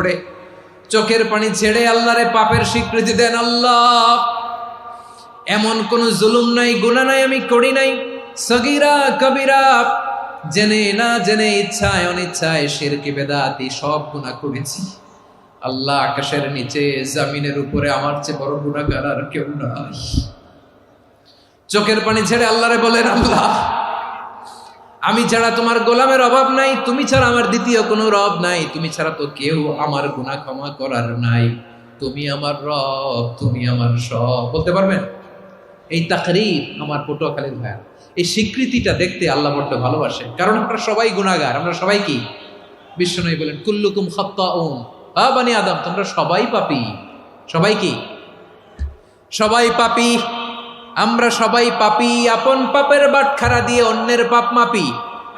পড়ে চোখের পানি ছেড়ে আল্লাহরে পাপের স্বীকৃতি দেন। আল্লাহ, এমন কোন জুলুম নাই, গুনাহ নাই আমি করি নাই, সগীরা কবিরা, জেনে না জেনে, ইচ্ছায় অনিচ্ছায়, শিরকি বেদাতি সব গুনাহ করেছি। আল্লাহ, আকাশের নিচে জমিনের উপরে আমার চেয়ে বড় গুনাহগার আর কেউ নাই। চোখের পানি ছেড়ে আল্লাহরে বলেন, আল্লাহ, আমি ছাড়া তোমার গোলামের অভাব নাই, তুমি ছাড়া আমার দ্বিতীয় কোনো রব নাই, তুমি ছাড়া তো কেউ আমার গুনাহ ক্ষমা করার নাই, তুমি আমার রব, তুমি আমার সব। বলতে পারবেন? এই তাকরীর আমার পটুয়াখালীর ভাইয়া, এই স্বীকৃতিটা দেখতে আল্লাহ বড্ড ভালোবাসে, কারণ আমরা সবাই গুনাহগার। আমরা সবাই কি? বিশ্বনবী বলেন, কুল্লুকুম খাত্তাউন, বানি আদম, তোমরা সবাই পাপী। সবাই কি? সবাই পাপী। আমরা সবাই পাপী, আপন পাপের বাটখারা দিয়ে অন্যের পাপ মাপি।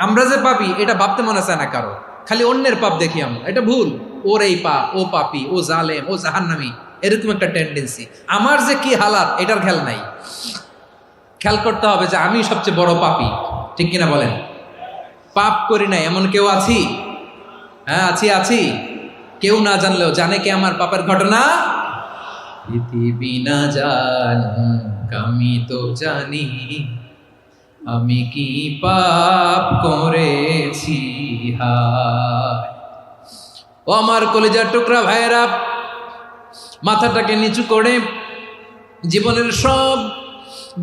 আমরা যে পাপী এটা ভাবতে মনে চায় না কারো, খালি অন্যের পাপ দেখি আমরা, এটা ভুল। ওর এই পাপ, ও পাপী, ও জালেম, ও জাহান্নামী, এরকম একটা টেন্ডেন্সি। আমার যে কি হালাত এটার খেয়াল নাই। খেয়াল করতে হবে যে আমি সবচেয়ে বড় পাপী, ঠিক কিনা বলেন? পাপ করি নাই এমন কেউ আছি? হ্যাঁ, আছি। কেউ না জানলেও জানে কে আমার পাপের ঘটনা? পৃথিবী না জানুক আমি তো জানি, আমি কি পাপ করেছি। হায় ও আমার কলিজার টুকরা ভাইয়েরা, মাথাটাকে নিচু করে জীবনের সব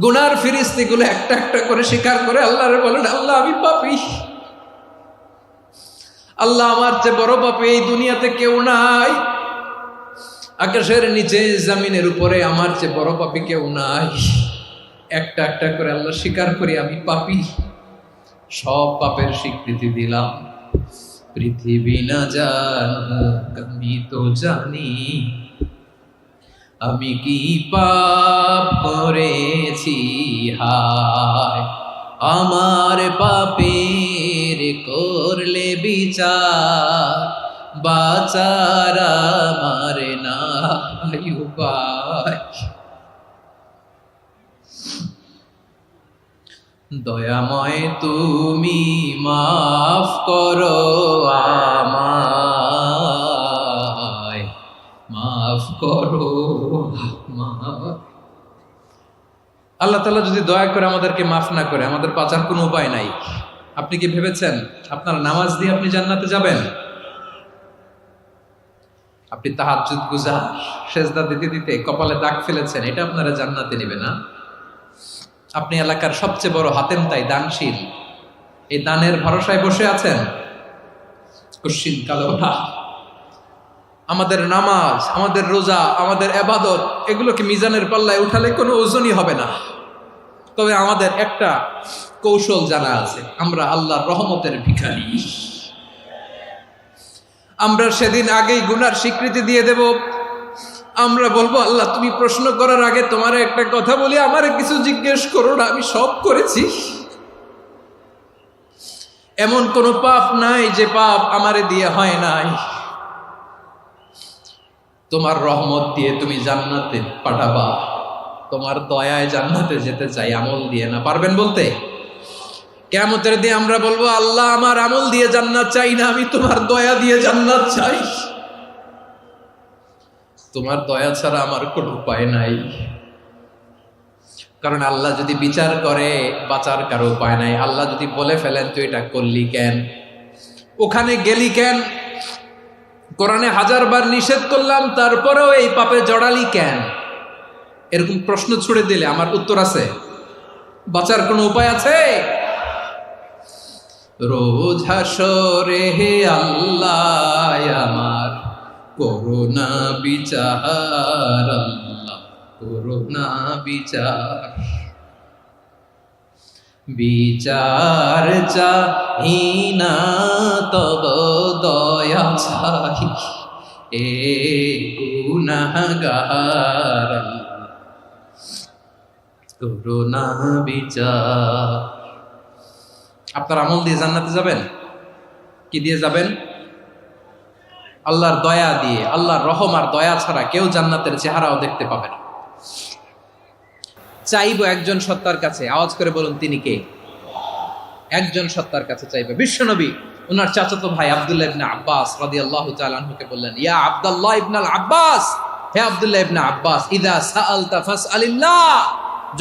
গুনার ফিরিস্তিগুলো একটা একটা করে স্বীকার করে আল্লাহরে বলেন, আল্লাহ, আমি পাপী। আল্লাহ, আমার চেয়ে বড় পাপী এই দুনিয়াতে কেউ নাই। আকাশের নিচে জমিনের উপরে আমার চেয়ে বড় পাপী কেউ নাই। একটা একটা করে আল্লাহ স্বীকার করি আমি পাপী। সব পাপের স্বীকৃতি দিলাম। পৃথিবী না জানুক আমি তো জানি, আমি কি পাপ করেছি। হায় আমার পাপের করলে বিচার, বাচার আমার নাই উপায়। দয়াময় তুমি মাফ করো আমায়, মাফ করো আমায়। আল্লাহ তাআলা যদি দয়া করে আমাদেরকে মাফ না করে, আমাদের বাঁচার কোনো উপায় নাই। আপনি কি ভেবেছেন আপনার নামাজ দিয়ে আপনি জান্নাতে যাবেন? আপনি তাহাজ্জুদ গুজার, সেজদা দিতে দিতে কপালে দাগ ফেলেছেন, এটা আপনারা জান্নাতে নেবে না? আপনি এলাকার সবচেয়ে বড় হাতেম তাই, দানশীল, এই দানের ভরসায় বসে আছেন, কুশ্চিন কালো না। আমাদের নামাজ, আমাদের রোজা, আমাদের ইবাদত, এগুলোকে মিজানের পাল্লায় উঠালে কোনো ওজনই হবে না। তবে আমাদের একটা কৌশল জানা আছে, আমরা আল্লাহর রহমতের ভিখারি। আমরা সেদিন আগেই গুনার স্বীকৃতি দিয়ে দেব। আমরা বলবো, আল্লাহ, তুমি প্রশ্ন করার আগে তোমার একটা কথা বলি, আমারে কিছু জিজ্ঞেস করো না, আমি সব করেছি। এমন কোন পাপ নাই যে পাপ আমারে দিয়ে হয় নাই। তোমার রহমত দিয়ে তুমি জান্নাতে পাঠাবা, তোমার দয়ায় জান্নাতে যেতে চাই, আমল দিয়ে না। পারবেন বলতে? কিয়ামতের দিন আমরা বলবো, আল্লাহ, আমার আমল দিয়ে জান্নাত চাই না, আমি তোমার দয়া দিয়ে জান্নাত চাই। তোমার দয়া ছাড়া আমার কোনো উপায় নাই। কারণ আল্লাহ যদি বিচার করে, বাঁচার কারো উপায় নাই। আল্লাহ যদি বলে ফেলেন, তুই এটা করলি কেন, ওখানে গেলি কেন, কোরআনে 1000 বার নিষেধ করলাম তারপরেও এই পাপে জড়ালি কেন, এরকম প্রশ্ন ছুড়ে দিলে আমার উত্তর আছে? বাঁচার কোনো উপায় আছে? রোজ হাসরে হে আল্লাহ আমার করুণা বিচার, আল্লাহ করুণা বিচার। বিচার চাহি না তব দয়া চাহি, এ গুনাহগার, আল্লাহ করুণা বিচার। আপনার আমল দিয়ে জান্নাতে যাবেন? কি দিয়ে যাবেন? আল্লাহর দয়া দিয়ে। আল্লাহর রহম আর দয়া ছাড়া কেউ জান্নাতের চেহারাও দেখতে পাবে না। চাইবো একজন সত্তার কাছে, আওয়াজ করে বলুন, তিনি কে? একজন সত্তার কাছে চাইবে। বিশ্বনবী উনার চাচাতো ভাই আব্দুল্লাহ ইবনে আব্বাস রাদিয়াল্লাহু তাআলা আনহুকে বললেন, ইয়া আব্দুল্লাহ ইবনে আব্বাস, হে আব্দুল্লাহ ইবনে আব্বাস, ইদা সাআলতা ফাসআলিল্লাহ,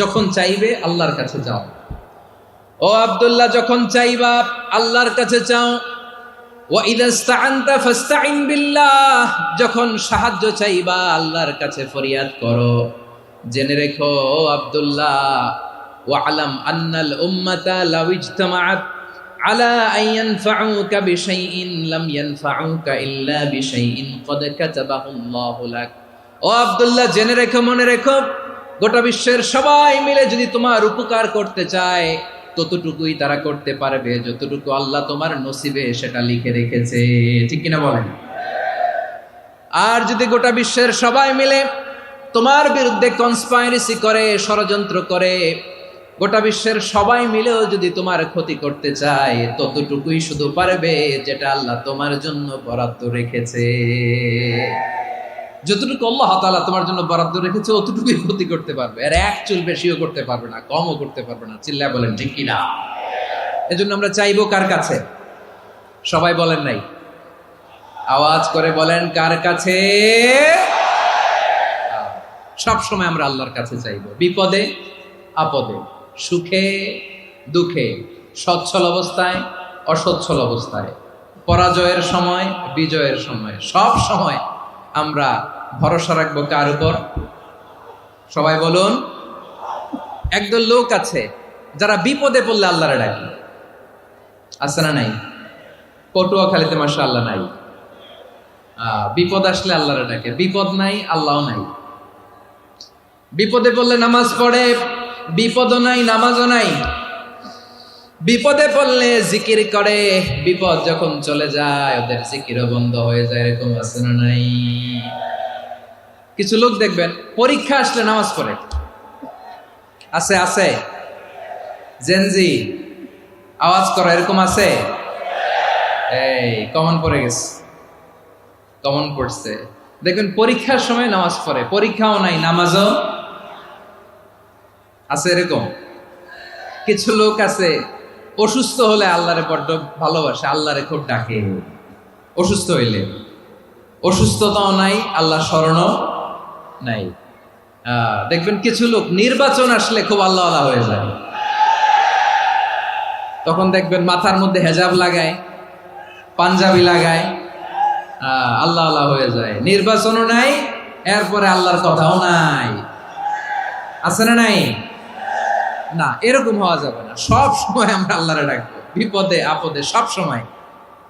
যখন চাইবে আল্লাহর কাছে যাও। ও আব্দুল্লাহ, যখন চাইবা আল্লাহর কাছে চাও। ওয়া ইদা ইসতাআনতা ফাসতাইন বিল্লাহ, যখন সাহায্য চাইবা আল্লাহর কাছে ফরিয়াদ করো। জেনে রেখো আব্দুল্লাহ, ওয়া'লাম আন্নাল উম্মাতা লাউ ইজতামাআত আলা আন ইয়ানফাউকা বিশাইইন লাম ইয়ানফাউকা ইল্লা বিশাইইন ক্বাদ কাতাবাহু আল্লাহু লাক। ও আব্দুল্লাহ, জেনে রেখো, মনে রেখো, গোটা বিশ্বের সবাই মিলে যদি তোমার উপকার করতে চায় ততটুকুই তারা করতে পারবে যতটুকু আল্লাহ তোমার নসিবে সেটা লিখে রেখেছে। ঠিক কিনা বলেন? আর যদি গোটা বিশ্বের সবাই মিলে তোমার বিরুদ্ধে কনস্পাইরেসি করে, ষড়যন্ত্র করে, গোটা বিশ্বের সবাই মিলেও যদি তোমার ক্ষতি করতে চায় ততটুকুই শুধু পারবে যেটা আল্লাহ তোমার জন্য বরাদ্দ রেখেছে। যতটুকু আল্লাহ তাআলা তোমার জন্য বরাদ্দ রেখেছে অতটুকুই ক্ষতি করতে পারবে, আর এক চুল বেশিও করতে পারবে না, কমও করতে পারবে না। চিল্লায় বলেন ঠিক কিনা? এজন্য আমরা চাইবো কার কাছে? সবাই বলেন নাই, আওয়াজ করে বলেন কার কাছে? সব সময় আমরা আল্লাহর কাছে চাইবো, বিপদে আপদে, সুখে দুঃখে, সচ্ছল অবস্থায় অসচ্ছল অবস্থায়, পরাজয়ের সময় বিজয়ের সময়, সব সময় আমরা ভরসা রাখবো কার উপর? সবাই বলুন। একদল লোক আছে যারা বিপদে পড়লে আল্লাহরে ডাকে, আছে না নাই? পটুয়াখালীতে মাশাআল্লাহ নাই। বিপদ আসলে আল্লাহরে ডাকে, বিপদ নাই আল্লাহও নাই। বিপদে পড়লে নামাজ পড়ে, বিপদও নাই নামাজও নাই। বিপদে পড়লে জিকির করে, বিপদ যখন চলে যায় ওদের জিকিরও বন্ধ হয়ে যায়। এরকম আছে না নাই? কিছু লোক দেখবেন পরীক্ষা আসলে নামাজ পড়ে, আছে আছে। জেনজি আওয়াজ করো, এরকম আছে? এই কমন পড়ে গেছে, কমন পড়ছে। দেখবেন পরীক্ষার সময় নামাজ পড়ে, পরীক্ষাও নাই নামাজও আছে। এরকম কিছু লোক আছে অসুস্থ হলে আল্লাহরে বড্ড ভালোবাসে, আল্লাহরে খুব ডাকে। অসুস্থ হইলে অসুস্থতাও নাই, আল্লাহ স্মরণও নাই। দেখবেন কিছু লোক নির্বাচন আসলে খুব আল্লাহ আল্লাহ হয়ে যায়, তখন দেখবেন মাথার মধ্যে হেজাব লাগায়, পাঞ্জাবি লাগায়, আল্লাহ আল্লাহ হয়ে যায়। নির্বাচনও নাই, এরপরে আল্লাহর কথাও নাই। আছে না নাই? না, এরকম হওয়া যাবে না। সব সময় আমরা আল্লাহরে ডাকবো, বিপদে আপদে সব সময়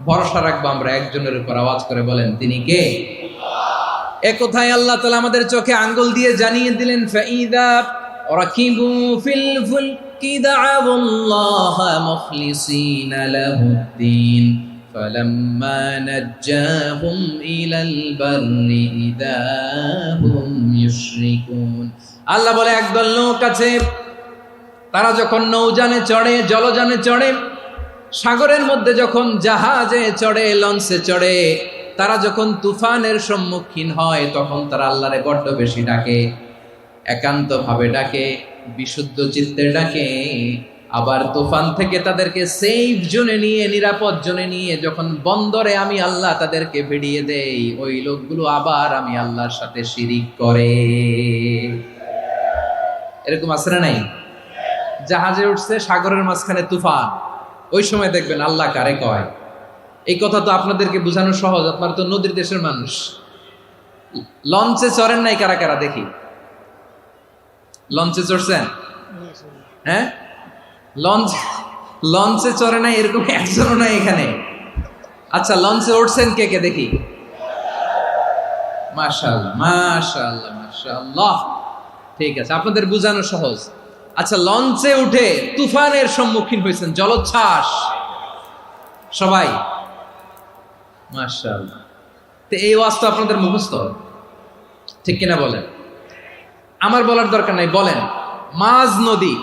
ভরসা রাখবো আমরা একজনের উপর। আওয়াজ করে বলেন তিনি কে? এ কথায় আল্লাহ তাআলা আমাদের চোখে আঙ্গুল দিয়ে জানিয়ে দিলেন, ফাইদা রাকিবু ফিল ফুলকি দা'আবুল্লাহা মুখলিসিনা লাহুদ্দিন ফালাম্মা নাজ্জাহুম ইলাল বাররি ইযা হুম ইউশরিকুন। আল্লাহ বলে একদল লোক আছে, তারা যখন নৌযানে চড়ে, জলযানে চড়ে, সাগরের মধ্যে যখন জাহাজে চড়ে, লঞ্চে চড়ে, তারা যখন তুফানের সম্মুখীন হয় তখন তারা আল্লাহরে বড্ড বেশি ডাকে, একান্ত ভাবে ডাকে, বিশুদ্ধ চিত্তে ডাকে। আবার তুফান থেকে তাদেরকে সেফ জোনে নিয়ে, নিরাপদ জোনে নিয়ে যখন বন্দরে আমি আল্লাহ তাদেরকে ভিড়িয়ে দেই, ওই লোকগুলো আবার আমি আল্লাহর সাথে শিরিক করে। এরকম আছে না নাই? জাহাজে উঠছে, সাগরের মাঝখানে তুফান, ওই সময় দেখবেন আল্লাহ কারে কয়। এই কথা তো আপনাদেরকে বোঝানো সহজ, আপনারা তো নদীর দেশের মানুষ। লঞ্চে চড়েন নাই কারা কারা? দেখি, লঞ্চে চড়ছেন? হ্যাঁ, লঞ্চে চড়ে নাই এরকম একজনও নাই এখানে। আচ্ছা, লঞ্চে উঠছেন কে কে? দেখি। মাশাআল্লাহ মাশাআল্লাহ মাশাআল্লাহ, ঠিক আছে, আপনাদের বোঝানো সহজ। আচ্ছা, লঞ্চে উঠে তুফানের সম্মুখীন হয়েছেন, জলোচ্ছ্বাস, সবাই? মাশাআল্লাহ। তো এই ওয়াজ তো আপনাদের মুখস্থ, ঠিক কিনা বলেন? আমার বলার দরকার নাই, বলেন। মাঝ নদী,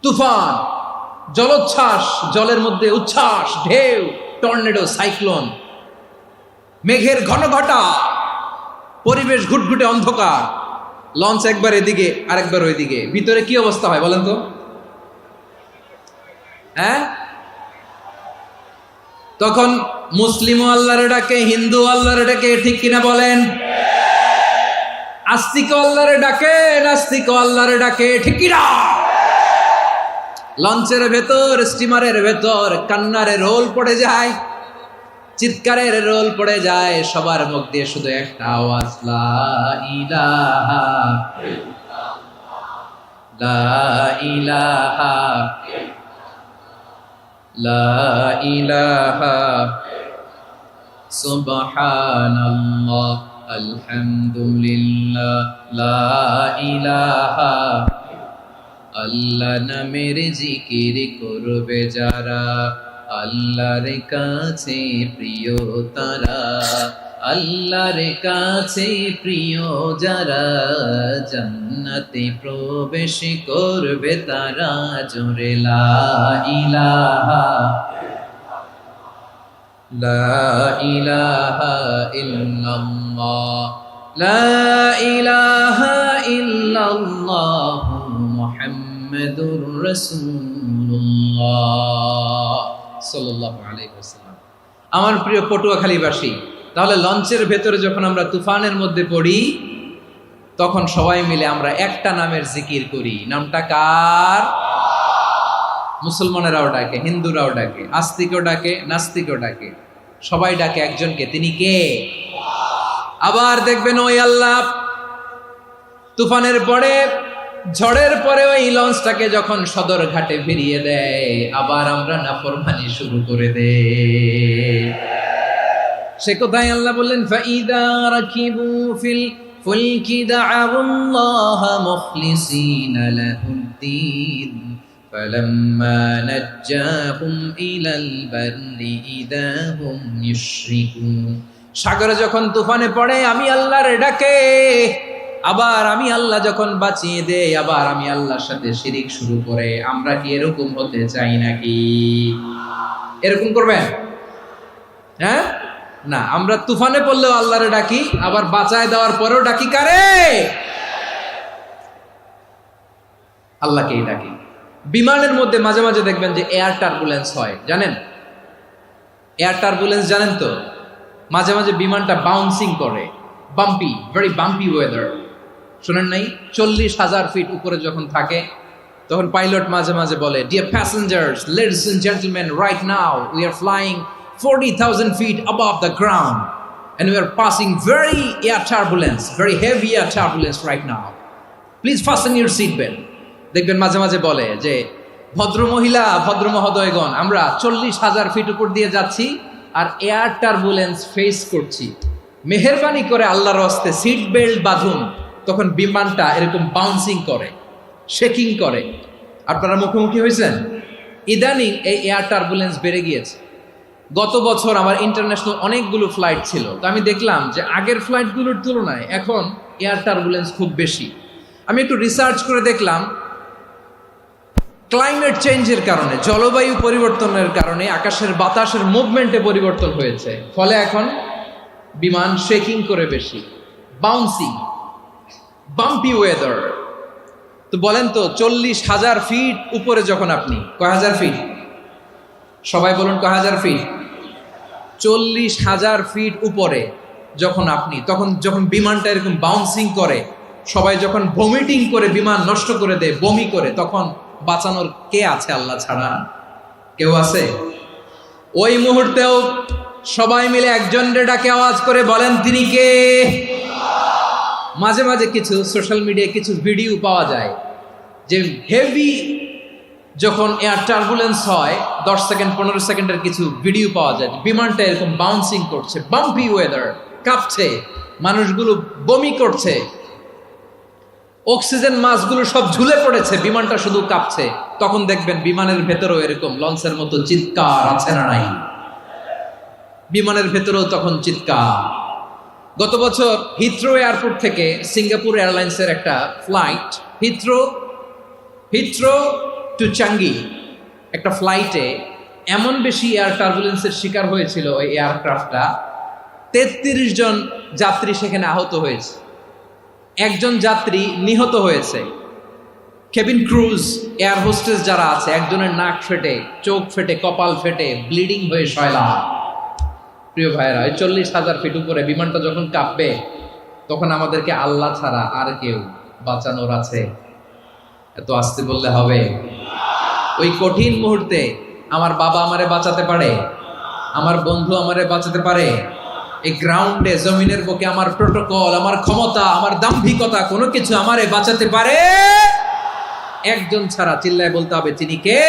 তুফান, জলোচ্ছ্বাস, জলের মধ্যে উচ্ছ্বাস, ঢেউ, টর্নেডো, সাইক্লোন, মেঘের ঘনঘটা, পরিবেশ ঘুটঘুটে অন্ধকার, লঞ্চ একবার এদিকে আরেকবার ওইদিকে, ভিতরে কি অবস্থা হয় বলেন তো? হ্যাঁ, তখন মুসলিমও আল্লাহরে ডাকে, হিন্দু আল্লাহরে ডাকে, ঠিক কিনা বলেন? আস্তিক আল্লাহরে ডাকে, নাস্তিক আল্লাহরে ডাকে, ঠিক কিনা? লঞ্চের ভেতর, স্টিমারের ভেতর কান্নারে রোল পড়ে যায়, চিৎকারের রোল পড়ে যায়, সবার মুখ দিয়ে শুধু একটা আওয়াজ, লা ইলাহা লা ইলাহা লা ইলাহা সুবহানাল্লাহ আলহামদুলিল্লাহ লা ইলাহা। আল্লাহ নামের জিকির করবে যারা, আল্লাহর কাছে প্রিয় তারা, আল্লাহর কাছে প্রিয় যারা, জান্নাতে প্রবেশ করবে তারা, জোরে লা ইলাহা লা ইলাহা ইল্লাল্লাহ লা ইলাহা ইল্লাল্লাহ মুহাম্মাদুর রাসূলুল্লাহ সাল্লাল্লাহু আলাইহি ওয়াসাল্লাম। আমার প্রিয় পটুয়াখালীবাসী, তাহলে লঞ্চের ভেতরে যখন আমরা তুফানের মধ্যে পড়ি, তখন সবাই মিলে আমরা একটা নামের জিকির করি। নামটা কার? মুসলমানেরাও ডাকে, হিন্দুরাও ডাকে, আস্তিকও ডাকে, নাস্তিকও ডাকে, সবাই ডাকে একজনকে। তিনি কে? আবার দেখবেন ওই আল্লাহ তুফানের পরে, ঝড়ের পরে ওই লঞ্চটাকে যখন সদর ঘাটে ফিরিয়ে দেয়, আবার আমরা নাফরমানি শুরু করে দেই। সে কোথায়? আল্লাহ বললেন, ফাইদা রাকিবু ফিল ফুলকি দা'আউল্লাহা মুখলিসিনা লাহুদ্দিন ফালাম্মা নাজ্জাহুম ইলাল বাররি ইযা হুম ইউশরিকুন। সাগরে যখন তুফানে পড়ে আমি আল্লাহর ডাকে, আবার আমি আল্লাহ যখন বাঁচিয়ে দেই, আবার আমি আল্লাহর সাথে শিরিক শুরু করে। আমরা কি এরকম হতে চাই নাকি? এরকম করবেন? হ্যাঁ না, আমরা তুফানে পড়লেও আল্লাহরে ডাকি, আবার বাঁচায় দেওয়ার পরেও ডাকি কারে? আল্লাহকেই ডাকি। বিমানের মধ্যে মাঝে মাঝে দেখবেন যে এয়ার টার্বুলেন্স হয়, জানেন? এয়ার টার্বুলেন্স জানেন তো? মাঝে মাঝে বিমানটা বাউন্সিং করে, বাম্পি, ভেরি বাম্পি ওয়েদার। শোনেন নাই? 40,000 ফিট উপরে যখন থাকে, তখন পাইলট মাঝে মাঝে বলে, dear passengers, ladies and gentleman, right now we are flying 40,000 feet above the ground and we are passing very air turbulence, very heavy air turbulence right now. Please fasten your seat belt. দেখবেন মাঝে মাঝে বলে যে, ভদ্র মহিলা, ভদ্র মহোদয়গণ, আমরা 40,000 ফিট উপর দিয়ে যাচ্ছি আর এয়ার টার্বুলেন্স ফেস করছি, মেহেরবানি করে আল্লাহর হস্তে সিট বেল্ট বাঁধুন। তখন বিমানটা এরকম বাউন্সিং করে, শেকিং করে। আপনারা মুখোমুখি হয়েছেন? ইদানিং এই এয়ার টার্বুলেন্স বেড়ে গিয়েছে। গত বছর আমার ইন্টারন্যাশনাল অনেকগুলো ফ্লাইট ছিল, তো আমি দেখলাম যে আগের ফ্লাইটগুলোর তুলনায় এখন এয়ার টার্বুলেন্স খুব বেশি। আমি একটু রিসার্চ করে দেখলাম, ক্লাইমেট চেঞ্জের কারণে, জলবায়ু পরিবর্তনের কারণে আকাশের বাতাসের মুভমেন্টে পরিবর্তন হয়েছে, ফলে এখন বিমান শেকিং করে বেশি, বাউন্সিং, বাম্পি ওয়েদার। তো বলেন তো, 40,000 ফিট উপরে যখন আপনি, কয় হাজার ফিট? সবাই বলুন, কয় হাজার ফিট? 40,000 ফিট উপরে যখন আপনি, তখন যখন বিমানটা এরকম বাউন্সিং করে, সবাই যখন ভমিটিং করে বিমান নষ্ট করে দেয়, বমি করে, তখন বাঁচানোর কে আছে আল্লাহ ছাড়া? কেউ আছে? ওই মুহূর্তেও সবাই মিলে একজনের ডাকে আওয়াজ করে বলেন, তিনি কে? মাঝে মাঝে কিছু সোশ্যাল মিডিয়ায় কিছু ভিডিও পাওয়া যায় যে হেভি যখন এয়ার টার্বুলেন্স হয়, 10 সেকেন্ড 15 সেকেন্ডের কিছু ভিডিও পাওয়া যায়, বিমানটা এরকম বাউন্সিং করছে, বাম্পি ওয়েদার, কাঁপছে, মানুষগুলো বমি করছে, অক্সিজেন মাস্কগুলো সব ঝুলে পড়েছে, বিমানটা শুধু কাঁপছে। তখন দেখবেন বিমানের ভেতরেও এরকম লঞ্চের মতো চিৎকার আছে না নাই? বিমানের ভেতরেও তখন চিৎকার। গত বছর হিথ্রো এয়ারপোর্ট থেকে সিঙ্গাপুর এয়ারলাইন্সের একটা ফ্লাইট, হিথ্রো টু চাঙ্গি, একটা ফ্লাইটে এমন বেশি এয়ার টার্বুলেন্সের শিকার হয়েছিল ওই এয়ারক্রাফটটা, 33 জন যাত্রী সেখানে আহত হয়েছে, একজন যাত্রী নিহত হয়েছে। কেবিন ক্রুজ, এয়ার হোস্টেস যারা আছে, একজনের নাক ফেটে, চোখ ফেটে, কপাল ফেটে, ব্লিডিং হয়ে শয়লা। প্রিয় ভাইয়েরা, 40,000 ফিট উপরে বিমানটা যখন কাঁপবে, তখন আমাদেরকে আল্লাহ ছাড়া আর কেউ বাঁচানোর আছে? এত আস্তে বললে হবে? ওই কঠিন মুহূর্তে আমার বাবা আমারে বাঁচাতে পারে, আমার বন্ধু আমারে বাঁচাতে পারে? এই গ্রাউন্ডে, জমিনের বুকে আমার প্রোটোকল, আমার ক্ষমতা, আমার দাম্ভিকতা, কোনো কিছু আমারে বাঁচাতে পারে? একজন ছাড়া, চিল্লায় বলতে হবে, তিনি কে?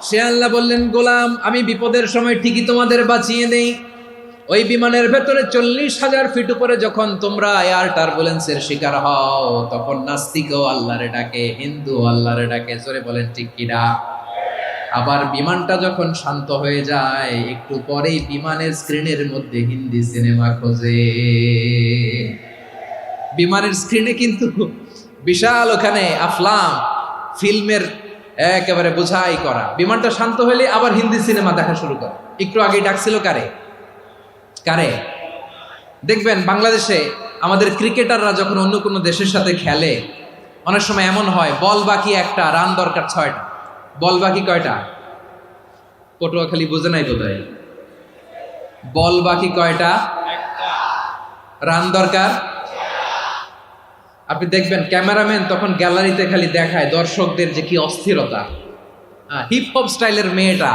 সে আল্লাহ বললেন, গোলাম, আমি বিপদের সময় ঠিকই তোমাদের বাঁচিয়ে দেই। ওই বিমানের ভেতরে 40,000 ফিট উপরে যখন তোমরা এয়ার টার্বুলেন্সের শিকার হও, তখন নাস্তিকও আল্লাহরে ডাকে, হিন্দু আল্লাহরে ডাকে। জোরে বলেন ঠিক কিনা? আবার বিমানটা যখন শান্ত হয়ে যায়, একটু পরেই বিমানের স্ক্রিনের মধ্যে হিন্দি সিনেমা খোঁজে। বিমানের স্ক্রিনে কিন্তু বিশাল ওখানে আফলাম ফিল্মের একেবারে বোঝাই করা। বিমানটা শান্ত হলে আবার হিন্দি সিনেমা দেখা শুরু করে। একটু আগে ডাকছিল কারে? দেখবেন বাংলাদেশে আমাদের ক্রিকেটাররা যখন অন্য কোনো দেশের সাথে খেলে, অনেক সময় এমন হয়, বল বাকি একটা, রান দরকার 6টা। বল বাকি কয়টা? পটুয়াখালী বুঝে নাই বোধহয়। বল বাকি কয়টা? রান দরকার। আপনি দেখবেন ক্যামেরাম্যান তখন গ্যালারিতে খালি দেখায় দর্শকদের যে কি অস্থিরতা। হিপ হপ স্টাইলের মেয়েটা,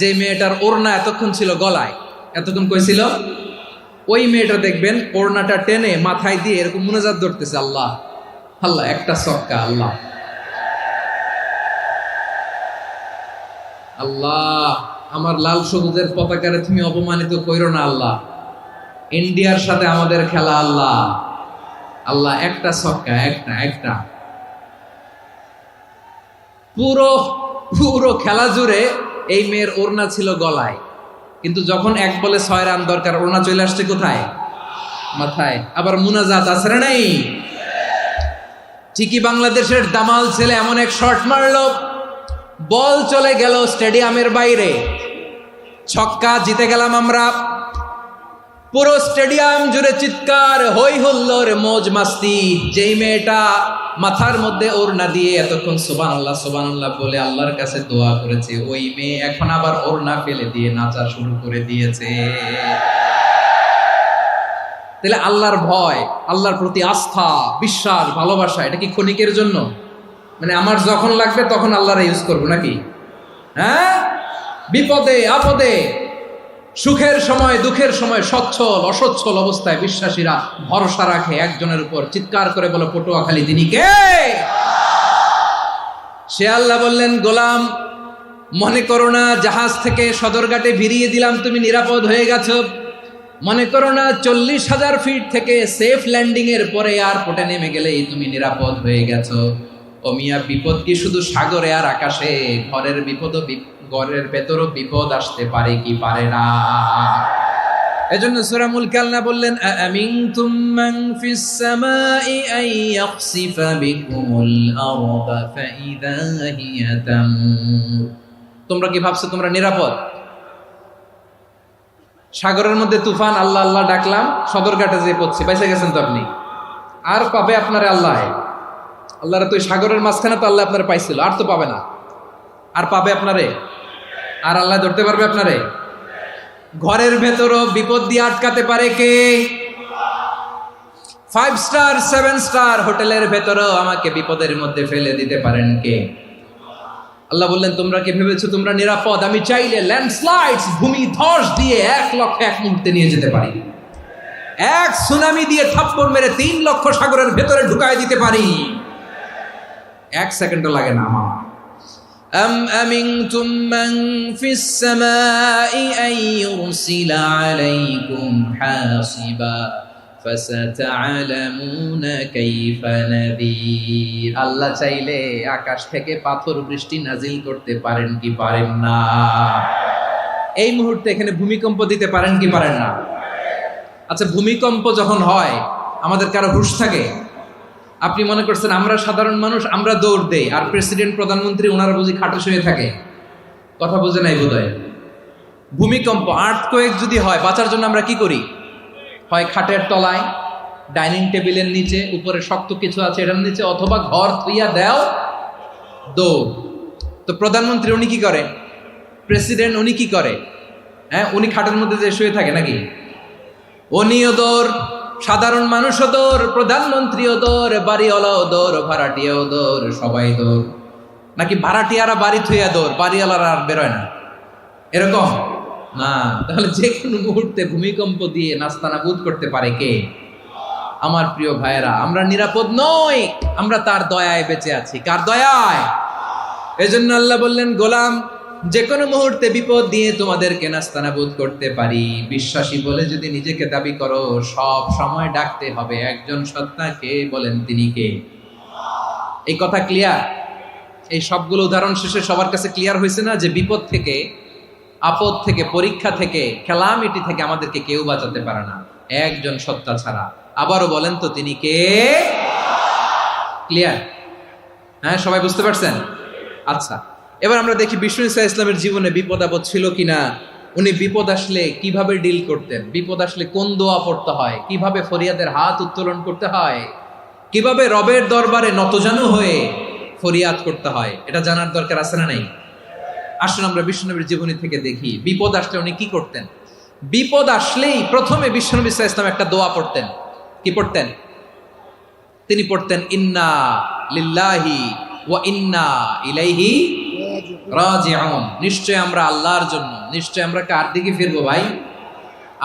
যে মেয়েটার ওড়না এতক্ষণ ছিল গলায়, এতক্ষণ কই ছিল, ওই মেয়েটা দেখবেন ওড়নাটা টেনে মাথায় দিয়ে এরকম মুনাজাত ধরতেছে, আল্লাহ আল্লাহ, একটা ছক্কা, আল্লাহ আল্লাহ, আমার লাল সবুজের পতাকারে তুমি অপমানিত কইরো না আল্লাহ, ইন্ডিয়ার সাথে আমাদের খেলা, আল্লাহ আল্লাহ, একটা ছক্কা, একটা। পুরো খেলা জুড়ে এই মেয়ের ওড়না ছিল গলায়, কিন্তু যখন 1 বলে 6 রান দরকার, ওড়না চলে আসছে কোথায়? মাথায়। আবার মুনাজাত আছে না নাই? ঠিকই বাংলাদেশের দামাল ছেলে এমন এক শট মারলো, বল চলে গেল স্টেডিয়ামের বাইরে, ছক্কা, জিতে গেলাম আমরা। পুরো স্টেডিয়াম জুড়ে চিৎকার, হই হুল্লোড়, মৌজ মাস্তি। যেই মেয়েটা মাথার মধ্যে ওড়না দিয়ে এতক্ষণ সুবহানাল্লাহ সুবহানাল্লাহ বলে আল্লাহর কাছে দোয়া করেছে, ওই মেয়ে এখন আবার ওড়না ফেলে দিয়ে নাচা শুরু করে দিয়েছে। তাহলে আল্লাহর ভয়, আল্লাহর প্রতি আস্থা, বিশ্বাস, ভালোবাসা, এটা কি ক্ষণিকের জন্য? মানে আমার যখন লাগবে তখন আল্লাহর ইউজ করবো নাকি? হ্যাঁ, বিপদে আপদে, সুখের সময় দুঃখের সময়, সচ্ছল অসচ্ছল অবস্থায় বিশ্বাসীরা ভরসা রাখে একজনের উপর। চিৎকার করে বলো, পটুয়াখালী তিনি কে? সে আল্লাহ বললেন, গোলাম, মনে করো না জাহাজ থেকে সদরঘাটে ভিড়িয়ে দিলাম, তুমি নিরাপদ হয়ে গেছো। মনে করো না 40,000 ফিট থেকে সেফ ল্যান্ডিং এর পরে এয়ারপোর্টে নেমে গেলেই তুমি নিরাপদ হয়ে গেছো। ও মিয়া, বিপদ কি শুধু সাগরে আর আকাশে? ঘরের ভেতরও বিপদ আসতে পারে কি পারে না? এজন্য সূরা মুলক আল্লাহ বললেন, আমিনতুম মান ফিস সামাই আন ইয়াখসিফা বিকুমুল আরদা ফাইযা হিয়া তামুর। তোমরা কি ভাবছো তোমরা নিরাপদ? সাগরের মধ্যে তুফান, আল্লাহ আল্লাহ ডাকলাম, সদরঘাটে যেয়ে পড়ছে, বাইসে গেছেন তো আপনি। আর পাবে আপনারে আল্লাহ? আল্লাহরে তো সাগরের মাঝখানে তো আল্লাহ আপনারে পাইছিল, আর তো পাবে না। আর পাবে আপনারে? আর আল্লাহ ধরতে পারবে আপনারে? ঘরের ভেতরও বিপদ দিয়ে আটকাতে পারে কে? 5 স্টার 7 স্টার হোটেলের ভেতরও আমাকে বিপদের মধ্যে ফেলে দিতে পারেন কে? আল্লাহ বললেন, তোমরা কি ভেবেছো তোমরা নিরাপদ? আমি চাইলে ল্যান্ডস্লাইডস, ভূমি ধস দিয়ে 1 লক্ষ 1 মুহূর্তে নিয়ে যেতে পারি। 1 সুনামি দিয়ে থাপ্পড় মেরে 3 লক্ষ সাগরের ভেতরে ঢুকায় দিতে পারি। 1 সেকেন্ডও লাগে না আমার। أم أمنتم من في السماء أن يرسل عليكم حاصبا فستعلمون كيف نذير। আল্লাহ চাইলে আকাশ থেকে পাথর বৃষ্টি নাজিল করতে পারেন কি পারেন না? এই মুহূর্তে এখানে ভূমিকম্প দিতে পারেন কি পারেন না? আচ্ছা, ভূমিকম্প যখন হয় আমাদের কারো হুঁশ থাকে? আপনি মনে করছেন আমরা সাধারণ মানুষ, আমরা দৌড় দেই, আর প্রেসিডেন্ট প্রধানমন্ত্রী ওনারা বুঝি খাটে শুয়ে থাকে? কথা বুঝে নাই বোধহয়। ভূমিকম্প, আর্থকোয়েক যদি হয়, বাঁচার জন্য আমরা কি করি? হয় খাটের তলায়, ডাইনিং টেবিলের নিচে, উপরে শক্ত কিছু আছে এটার নিচে, অথবা ঘর থুইয়া দেও দৌড়। তো প্রধানমন্ত্রী উনি কি করে, প্রেসিডেন্ট উনি কি করে? হ্যাঁ, উনি খাটের মধ্যে যে শুয়ে থাকে নাকি? উনিও দৌড়, সাধারণ মানুষও দৌড়, প্রধানমন্ত্রীও দৌড়, বাড়িওয়ালাও দৌড়, ভাড়াটিয়াও দৌড়, সবাই দৌড়। নাকি ভাড়াটিয়ারা বাড়ি থুইয়া দৌড়, বাড়িওয়ালারা আর বেরোয় না, এরকম না? তাহলে যে কোনো মুহূর্তে ভূমিকম্প দিয়ে নাস্তানাবুদ করতে পারে কে? আমার প্রিয় ভাইয়েরা, আমরা নিরাপদ নই, আমরা তার দয়ায় বেঁচে আছি। কার দয়ায়? এজন্য আল্লাহ বললেন, গোলাম, যে কোনো মুহূর্তে বিপদ দিয়ে তোমাদেরকে নাস্তানাবুদ করতে পারি। বিশ্বাসী বলে যদি নিজেকে দাবি করো, সব সময় ডাকতে হবে একজন সত্তাকে। বলেন তিনি কে? এই কথা ক্লিয়ার? এই সবগুলো উদাহরণ শেষে সবার কাছে ক্লিয়ার হয়েছে না যে বিপদ থেকে, আপদ থেকে, পরীক্ষা থেকে, ক্যালামিটি থেকে আমাদেরকে কেউ বাঁচাতে পারে না একজন সত্তা ছাড়া। আবারও বলেন তো তিনি কে? ক্লিয়ার? হ্যাঁ, সবাই বুঝতে পারছেন? আচ্ছা, এবার আমরা দেখি বিষ্ণু ঈসা ইসলামের জীবনে বিপদ আপদ ছিল কিনা। উনি বিপদ আসলে কিভাবে ডিল করতেন, বিপদ আসলে কোন দোয়া পড়তে হয়, কিভাবে ফরিয়াদের হাত উত্তোলন করতে হয়, কিভাবে রবের দরবারে নতজানু হয়ে ফরিয়াদ করতে হয়, এটা জানার দরকার আছে না নাই? আসুন আমরা বিশ্বনবীর জীবনী থেকে দেখি বিপদ আসলে উনি কি করতেন। বিপদ আসলেই প্রথমে বিশ্বনবী সাল্লাল্লাহু আলাইহি ওয়াসাল্লাম একটা দোয়া পড়তেন। কি পড়তেন? তিনি পড়তেন, ইন্না লিল্লাহি ওয়া ইন্না ইলাইহি রাজিউন। নিশ্চয় আমরা আল্লাহর জন্য, নিশ্চয় আমরা কার দিকে ফিরবো ভাই?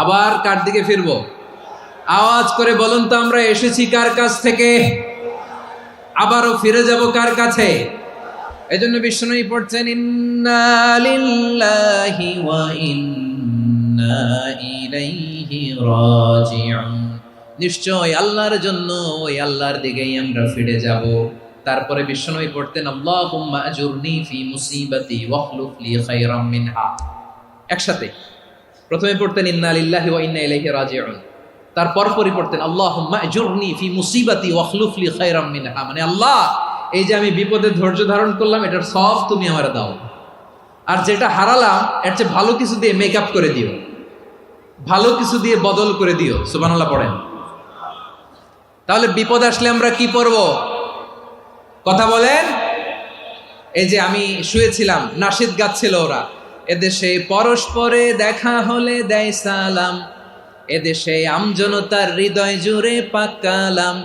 আবার কার দিকে ফিরবো? আওয়াজ করে বলুন তো, আমরা এসেছি কার কাছ থেকে, আবারও ফিরে যাব কার কাছে? এজন্য বিশ্বনবী পড়ছেন, ইন্না লিল্লাহি ওয়া ইন্না ইলাইহি রাজিউন। নিশ্চয় আল্লাহর জন্য, ওই আল্লাহর দিকেই আমরা ফিরে যাব। তারপরে বিশ্বনবী পড়তেন, আল্লাহুম্মা আজুরনি ফি মুসিবাতি ওয়াখলুফ লি খায়রাম মিনহা। একসাথে প্রথমে পড়তেন ইন্না লিল্লাহি ওয়া ইন্না ইলাইহি রাজিউন, তারপর পড়তেন আল্লাহুম্মা আজুরনি ফি মুসিবাতি ওয়াখলুফ লি খায়রাম মিনহা। মানে আল্লাহ, এই যে আমি বিপদে ধৈর্য ধারণ করলাম, এটার সব তুমি আমারে দাও, আর যেটা হারালাম এর চেয়ে ভালো কিছু দিয়ে মেকআপ করে দিও, ভালো কিছু দিয়ে বদল করে দিও। সুবহানাল্লাহ পড়েন। তাহলে বিপদ আসলে আমরা কি পড়ব? কথা বলেন। এই যে আমি শুয়েছিলাম, নাশিদ গাচ্ছিল ওরা, এদেশে পরস্পরে দেখা হলে দেয় সালাম, এদেশে আমজনতার হৃদয় জুড়ে পাকালাম,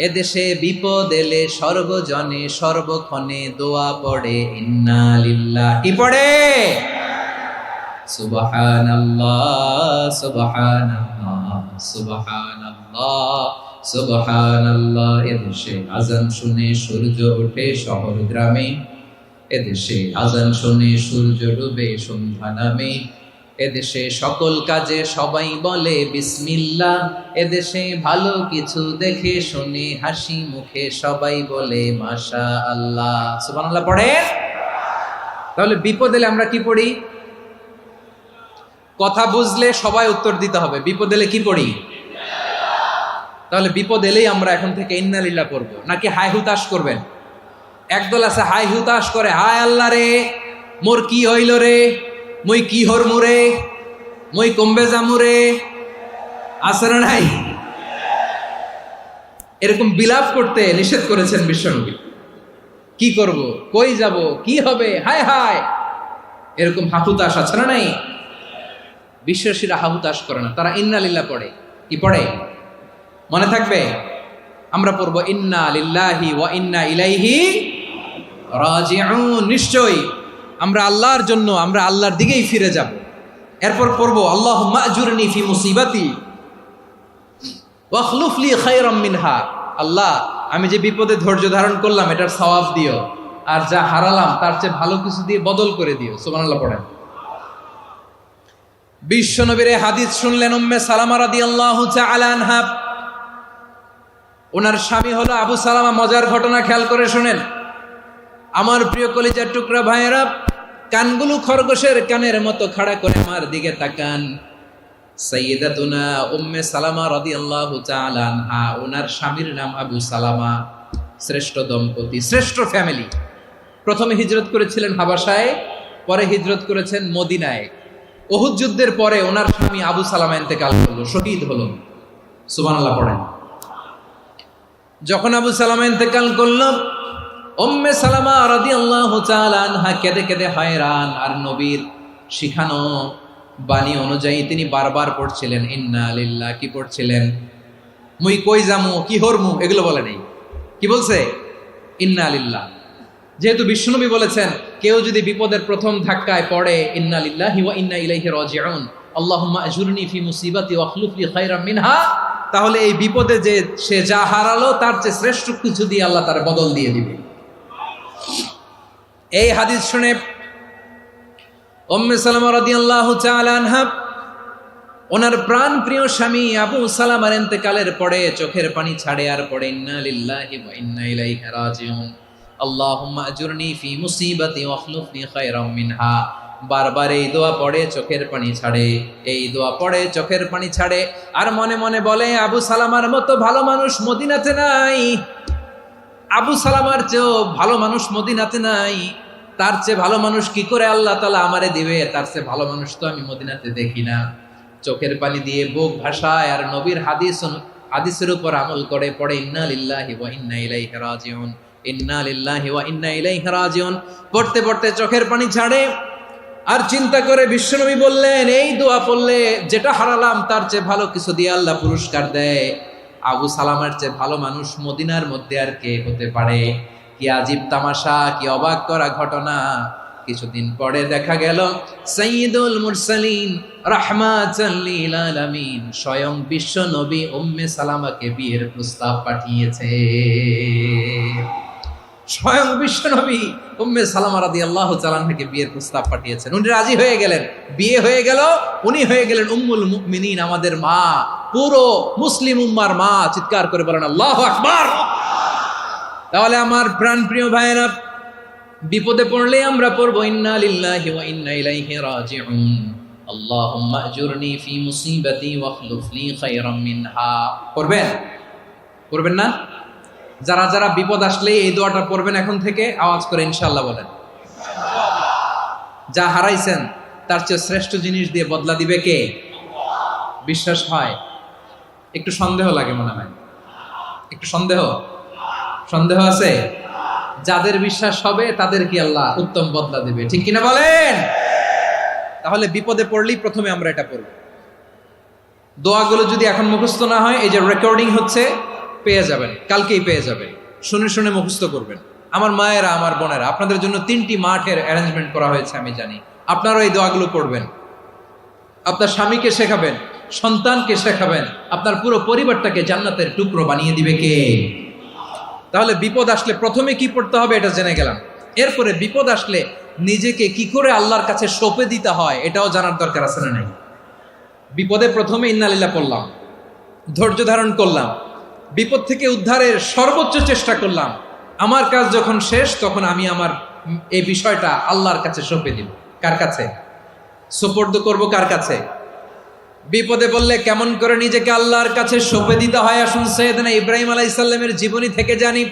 এদেশে বিপদ এলে সর্বজনে সর্বক্ষণে দোয়া পড়ে ইন্না লিল্লাহি। কি পড়ে? সুবহানাল্লাহ সুবহানাল্লাহ সুবহানাল্লাহ সুবহানাল্লাহ। এদেশে আজান শুনে সূর্য ওঠে শহর গ্রামে, এদেশে আজান শুনে সূর্য ডুবে সন্ধ্যা নামে, এদেশে সকল কাজে সবাই বলে বিসমিল্লাহ, এদেশে ভালো কিছু দেখে শুনে হাসি মুখে সবাই বলে মাশাআল্লাহ। সুবহানাল্লাহ পড়েন। তাহলে বিপদ এলে আমরা কি পড়ি? কথা বুঝলে সবাই উত্তর দিতে হবে, বিপদ এলে কি পড়ি? তাহলে বিপদ এলেই আমরা এখন থেকে ইন্না লিল্লাহ পড়বো, নাকি হাই হুতাশ করবেন? একদল আছে হাই হুতাশ করে, হায় আল্লাহ রে মোর কি হইল রে, মই কি হরমু রে, মই কমবে জামু রে, আছে না নাই? এরকম বিলাপ করতে নিষেধ করেছেন বিশ্বনবী। কি করব, কই যাব, কি হবে, হায় হায়, এরকম হাহুতাশ আছে না নাই? বিশ্বাসীরা হাহুতাশ করে না, তারা ইন্না লিল্লাহ পড়ে। কি পড়ে মনে থাকবে? আমরা পড়বো ইন্না লিল্লাহি ওয়া ইন্না ইলাইহি রাজিউন। নিশ্চয়ই আমরা আল্লাহর জন্য, আমরা আল্লাহর দিকেই ফিরে যাব। এরপর পড়বো আল্লাহুম্মা আজুরনি ফি মুসিবাতি ওয়াখলুফ লি খায়রাম মিনহা। আল্লাহ, আমি যে বিপদে ধৈর্য ধারণ করলাম এটার সওয়াব দিও, আর যা হারালাম তার চেয়ে ভালো কিছু দিয়ে বদল করে দিও। সুবহানাল্লাহ পড়েন। বিশ্বনবীর হাদিস শুনলেন উম্মে সালামা রাদিয়াল্লাহু তাআলা আনহা। ওনার স্বামী হলো আবু সালামা। মজার ঘটনা খেয়াল করে শুনেন আমার প্রিয় কলিজার টুকরা ভাইয়েরা। কানগুলো খরগোশের কানের মতো খাড়া করে আমার দিকে তাকান। সাইয়্যিদাতুনা উম্মে সালামা রাদিয়াল্লাহু তাআলা আনহা, ওনার স্বামীর নাম আবু সালামা। শ্রেষ্ঠ দম্পতি, শ্রেষ্ঠ ফ্যামিলি। প্রথমে হিজরত করেছিলেন হাবাসায়, পরে হিজরত করেছেন মদিনায়। উহুদ যুদ্ধের পরে ওনার স্বামী আবু সালামা ইন্তেকাল করলো, শহীদ হলো। সুবহানাল্লাহ পড়েন। যখন আবু সালামা ইন্তেকাল করল, উম্মে সালামা রাদিয়াল্লাহু তাআলা আনহা কেঁদে কেঁদে হয়রান। আর নবীর শিখানো বাণী অনুযায়ী তিনি বারবার পড়ছিলেন ইন্না লিল্লাহ। কি পড়ছিলেন? মুই কই যামু, কি হরমু, এগুলো বলে নেই। কি বলছে? ইন্না লিল্লাহ। যেহেতু বিশ্বনবী বলেছেন কেউ যদি বিপদের প্রথম ধাক্কায় পড়ে ইন্না লিল্লাহি ওয়া ইন্না ইলাইহি রাজিউন, আল্লাহুম্মা আজুরনি ফি মুসিবাতি ওয়া আখলুফ লি খায়রাম মিনহা, তাহলে এই বিপদে যে সে যা হারালো তার চেয়ে শ্রেষ্ঠ কিছু দিয়ে আল্লাহ তার বদল দিয়ে দিবে। এই হাদিস শুনে উম্মে সালামা রাদিয়াল্লাহু তাআলা আনহা ওনার প্রাণ প্রিয় স্বামী আবু সালামার ইন্তেকালের পরে চোখের পানি ছাড়ে আর পড়ে ইন্না লিল্লাহি ওয়া ইন্না ইলাইহি রাজিউন, আল্লাহুম্মা আজুরনি ফি মুসিবাতি ওয়া আখলুফনি খায়রাম মিনহা। বারবার এই দোয়া পড়ে চোখের পানি ছাড়ে, এই দোয়া পড়ে চোখের পানি ছাড়ে, আর মনে মনে বলে আবু সালামার মতো ভালো মানুষ মদিনাতে নাই, আবু সালামার চেয়েও ভালো মানুষ মদিনাতে নাই, তার চেয়ে ভালো মানুষ কি করে আল্লাহ তাআলা আমারে দিবে, তার চেয়ে ভালো মানুষ তো আমি মদিনাতে দেখি না। চোখের পানি দিয়ে বুক ভাসায় আর নবীর হাদিসের উপর আমল করে পড়ে ইন্না লিল্লাহি ওয়া ইন্না ইলাইহি রাজিউন, ইন্না লিল্লাহি ওয়া ইন্না ইলাইহি রাজিউন। পড়তে পড়তে চোখের পানি ছাড়ে আর চিন্তা করে বিশ্বনবী বললেন এই দোয়া পড়লে যেটা হারালাম তার চেয়ে ভালো কিছু দিয়ে আল্লাহ পুরস্কার দেয়। আবু সালামার চেয়ে ভালো মানুষ মদিনার মধ্যে আর কে হতে পারে? কি আজীব তামাশা, কি অবাক করা ঘটনা। কিছুদিন পরে দেখা গেল সাইয়্যিদুল মুরসালিন রাহমাতাল লিল আলামিন স্বয়ং বিশ্ব নবী উম্মে সালামাকে বিয়ের প্রস্তাব পাঠিয়েছে। স্বয়ং বিশ্ব নবী উম্মে সালামা রাদিয়াল্লাহু তাআলা আনহাকে বিয়ের প্রস্তাব পাঠিয়েছেন। উনি রাজি হয়ে গেলেন, বিয়ে হয়ে গেল, উনি হয়ে গেলেন উম্মুল মুমিনিন, আমাদের মা, পুরো মুসলিম উম্মার মা। চিৎকার করে বলেন আল্লাহু আকবার। তাহলে আমার প্রাণ প্রিয় ভাইয়েরা, বিপদে পড়লে আমরা পড়বো ইন্না লিল্লাহি ওয়া ইন্না ইলাইহি রাজিউন, আল্লাহুম্মা আজুরনি ফি মুসিবাতি ওয়া আখলুফ লি খায়রাম মিনহা। পড়বেন? পড়বেন না? যারা যারা বিপদ আসলে এই দোয়াটা পড়বেন এখন থেকে আওয়াজ করে ইনশাআল্লাহ বলেন। যা হারাইছেন তার চেয়ে শ্রেষ্ঠ জিনিস দিয়ে বদলা দিবে কে? বিশ্বাস হয়? একটু সন্দেহ লাগে মনে হয়, একটু সন্দেহ আছে? যাদের বিশ্বাস হবে তাদের কি আল্লাহ উত্তম বদলা দিবে, ঠিক কিনা বলেন? তাহলে বিপদে পড়লেই প্রথমে আমরা এটা পড়ব। দোয়াগুলো যদি এখন মুখস্থ না হয়, এই যে রেকর্ডিং হচ্ছে, পেয়ে যাবেন, কালকেই পেয়ে যাবেন। শুনে শুনে মুখস্থ করবেন। আমার মায়েরা, আমার বোনেরা, আপনাদের জন্য 3টি মাঠের অ্যারেঞ্জমেন্ট করা হয়েছে, আমি জানি। আপনারাও এই দোয়াগুলো পড়বেন, আপনার স্বামীকে শেখাবেন, সন্তানকে শেখাবেন, আপনার পুরো পরিবারটাকে জান্নাতের টুকরো বানিয়ে দিবে কে? তাহলে বিপদ আসলে প্রথমে কি পড়তে হবে এটা জেনে গেলাম। এরপরে বিপদ আসলে নিজেকে কি করে আল্লাহর কাছে সঁপে দিতে হয় এটাও জানার দরকার আছে না নাই? বিপদে প্রথমে ইন্না লিল্লাহ পড়লাম, ধৈর্য ধারণ করলাম, বিপদ থেকে উদ্ধারের সর্বোচ্চ চেষ্টা করলাম। আমার কাজ যখন শেষ তখন আমি আমার এই বিষয়টা আল্লাহর কাছে সঁপে দিব। কার কাছে সুপর্দ করব? কার কাছে? বিপদে বললে কেমন করে নিজেকে আল্লাহর কাছে সঁপে দিতে হয় আসুন সাইয়েদনা ইব্রাহিম আলাইহিস সালামের জীবনী থেকে জানি।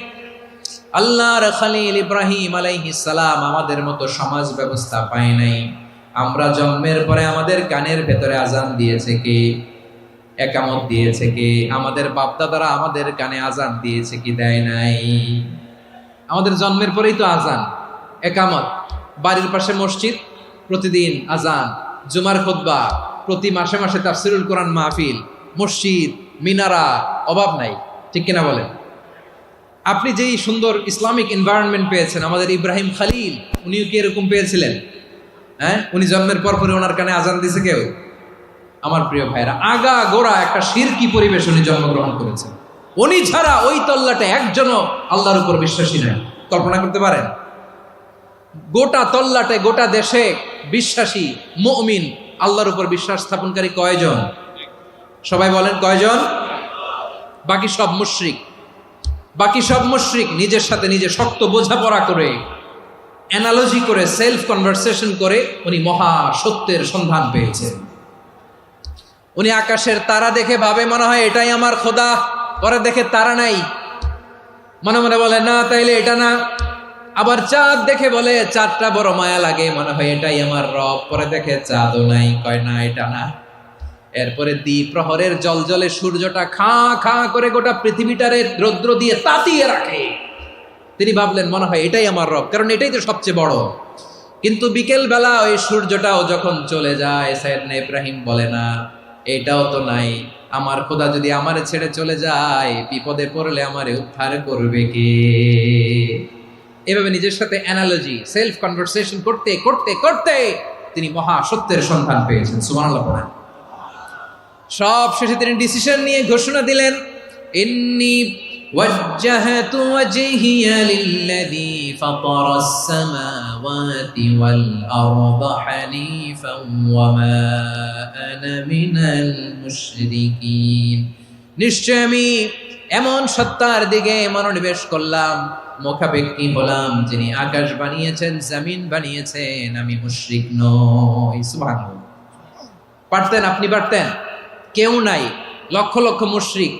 আল্লাহর খলিল ইব্রাহিম আলাইহিস সালাম আমাদের মতো সমাজ ব্যবস্থা পায় নাই। আমরা জন্মের পরে আমাদের কানের ভেতরে আজান দিয়েছে কে? একামত দিয়েছে কে? আমাদের বাপদাদারা আমাদের কানে আজান দিয়েছে কি? দেয় নাই। আমাদের জন্মের পরেই তো আজান, একামত, বাড়ির পাশে মসজিদ, প্রতিদিন আজান, জুমার খুতবা, প্রতি মাসে মাসে তাফসিরুল কোরআন মাহফিল, মসজিদ, মিনারা, অভাব নাই, ঠিক কিনা বলেন? আপনি যেই সুন্দর ইসলামিক এনভায়রনমেন্ট পেয়েছেন, আমাদের ইব্রাহিম খলিল উনিও কি এরকম পেয়েছিলেন? হ্যাঁ, উনি জন্মের পর পরে ওনার কানে আজান দিয়েছে কেউ? আমার প্রিয় ভাইরা, আগা গোড়া একটা শিরকি পরিবেশ উনি জন্মগ্রহণ করেছেন। উনি ছাড়া ওই তল্লাটে একজনও আল্লাহর উপর বিশ্বাসী নয়। কল্পনা করতে পারেন? গোটা তল্লাটে, গোটা দেশে বিশ্বাসী মুমিন, আল্লাহর উপর বিশ্বাস স্থাপনকারী কয়জন? সবাই বলেন কয়জন? বাকি সব মুশরিক। বাকি সব মুশরিক নিজের সাথে নিজে শক্ত বোঝাপড়া করে, অ্যানালজি করে, সেলফ কনভারসেশন করে উনি মহা সত্যের সন্ধান পেয়েছেন। উনি আকাশের তারা দেখে ভাবে মনে হয় এটাই আমার খোদা, পরে দেখে তারা নাই, মনে মনে বলে না তাইলে এটা না। আবার চাঁদ দেখে বলে চাঁদটা বড় মায়া লাগে, মনে হয় এটাই আমার রব, পরে দেখে চাঁদও নাই, কয় না এটা না। এরপরে দ্বিপ্রহরের জলজলে সূর্যটা খা খা করে গোটা পৃথিবীটারে রৌদ্র দিয়ে তাতিয়ে রাখে। তিনি ভাবলেন মনে হয় এটাই আমার রব, কারণ এটাই তো সবচেয়ে বড়। কিন্তু বিকেল বেলা ওই সূর্যটাও যখন চলে যায়, সাইয়েদনা ইব্রাহিম বলে না এটাও তো নাই, আমার খোদা যদি আমারে ছেড়ে চলে যায়, বিপদে পড়লে আমারে উদ্ধার করবে কে? এভাবে নিজের সাথে অ্যানালজি, সেলফ কনভারসেশন করতে করতে করতে তিনি মহা সত্যের সন্ধান পেয়েছেন। সুবহানাল্লাহ পড়েন। সব শেষে তিনি ডিসিশন নিয়ে ঘোষণা দিলেন, ইন্নী ওয়াজ্জাহাতু ওয়াজহিয়া লিল্লাযী ফাতারাস সামাওয়াতি ওয়াল আরদা হানিফান ওয়া মা আনা মিনাল মুশরিকিন। নিশ্চয় আমি এমন সত্তার দিকে মনোনিবেশ করলাম, মুখাপেক্ষী হলাম, যিনি আকাশ বানিয়েছেন, জমিন বানিয়েছেন, আমি মুশরিক নই। সুবহানাল্লাহ। পারতেন, আপনি পারতেন? কেউ নাই, লক্ষ লক্ষ মুশরিক,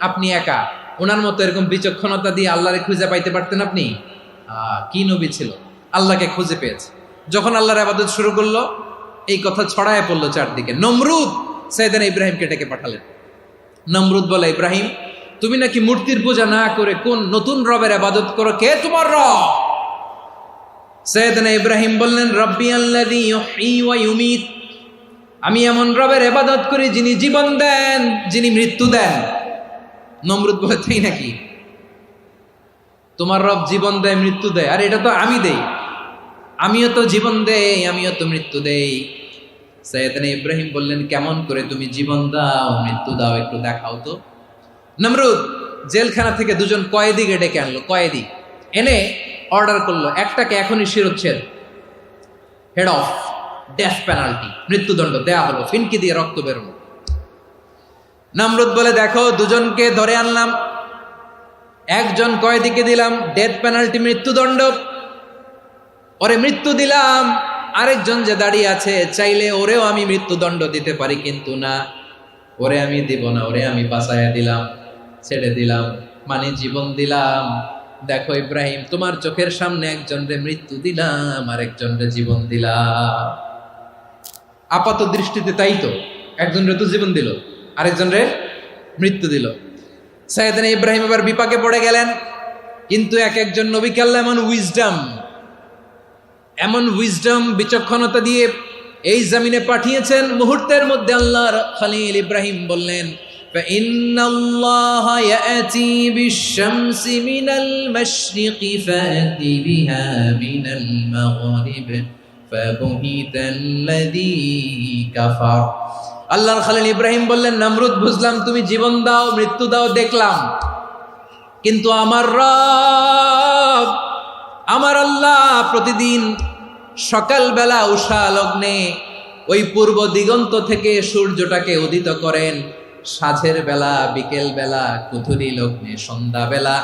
আপনি একা। ওনার মতো এরকম বিচক্ষণতা দিয়ে আল্লাহরে খুঁজে পাইতে পারতেন আপনি? কি নবী ছিল, আল্লাহকে খুঁজে পেয়েছে। যখন আল্লাহর ইবাদত শুরু করলো, এই কথা ছড়ায় পড়লো চারদিকে। নমরুদ সাইয়েদনা ইব্রাহিমকে ডেকে পাঠালেন। নমরুদ বলে, ইব্রাহিম তুমি নাকি মূর্তির পূজা না করে কোন নতুন রবের ইবাদত করো, কে তোমার রব? সাইয়েদনা ইব্রাহিম বললেন, রব্বি আল্লাযী ইউহয়ী ওয়া ইউমীত, আমি এমন রবের ইবাদত করি যিনি জীবন দেন, যিনি মৃত্যু দেন। নমরুদ বলে, তাই নাকি? তোমার রব জীবন দেয়, মৃত্যু দেয়, আর এটা তো আমি দেই, আমিও তো জীবন দেই, আমিও তো মৃত্যু দেই। সাইয়েদনা ইব্রাহিম বললেন, কেমন করে তুমি জীবন দাও, মৃত্যু দাও, একটু দেখাও তো। নমরুদ জেলখানা থেকে দুজন কয়েদিকে ডেকে আনলো। কয়েদি এনে অর্ডার করলো, একটাকে এখনই শিরোচ্ছেদ, হেড অফ, ডেথ পেনাল্টি, মৃত্যুদণ্ড দেয়া হলো, ফিনকি দিয়ে রক্ত বেরোনো। নমরুদ বলে, দেখো দুজনকে ধরে আনলাম, একজন কয়েদিকে দিলাম ডেথ পেনাল্টি, মৃত্যুদণ্ড, ওরে মৃত্যু দিলাম। আরেকজন যে দাঁড়িয়ে আছে, চাইলে ওরেও আমি মৃত্যুদণ্ড দিতে পারি, কিন্তু না, ওরে আমি দিব না, ওরে আমি বাঁচাইয়া দিলাম, ছেড়ে দিলাম, মানে জীবন দিলাম। দেখো ইব্রাহিম, তোমার চোখের সামনে একজনরে মৃত্যু দিলাম, আরেকজনরে জীবন দিলাম। আপাত দৃষ্টিতে তাই তো, একজনরে তো জীবন দিল, আরেকজনরে মৃত্যু দিল। সাইয়েদনা ইব্রাহিম এবার বিপাকে পড়ে গেলেন। কিন্তু এক একজন নবীকে আল্লাহ এমন উইজডম বিচক্ষণতা দিয়ে এই জমিনে পাঠিয়েছেন। মুহূর্তের মধ্যে আল্লাহর খলিল ইব্রাহিম বললেন, ফাইন্নাল্লাহা ইয়াতি বিশ-শামসি মিনাল মাশরিকি ফাতি বিহা মিনাল মাগরিব ফাবুহিতাল্লাযী কাফার। আল্লাহর খলিল ইব্রাহিম বললেন, নমরুদ বুঝলাম তুমি জীবন দাও, মৃত্যু দাও, দেখলাম, কিন্তু আমার রব, আমার আল্লাহ প্রতিদিন সকালবেলা উষা লগ্নে ওই পূর্ব দিগন্ত থেকে সূর্যটাকে উদিত করেন, সাঁঝের বেলা, বিকেল বেলা, কুথুরি লগ্নে, সন্ধ্যা বেলা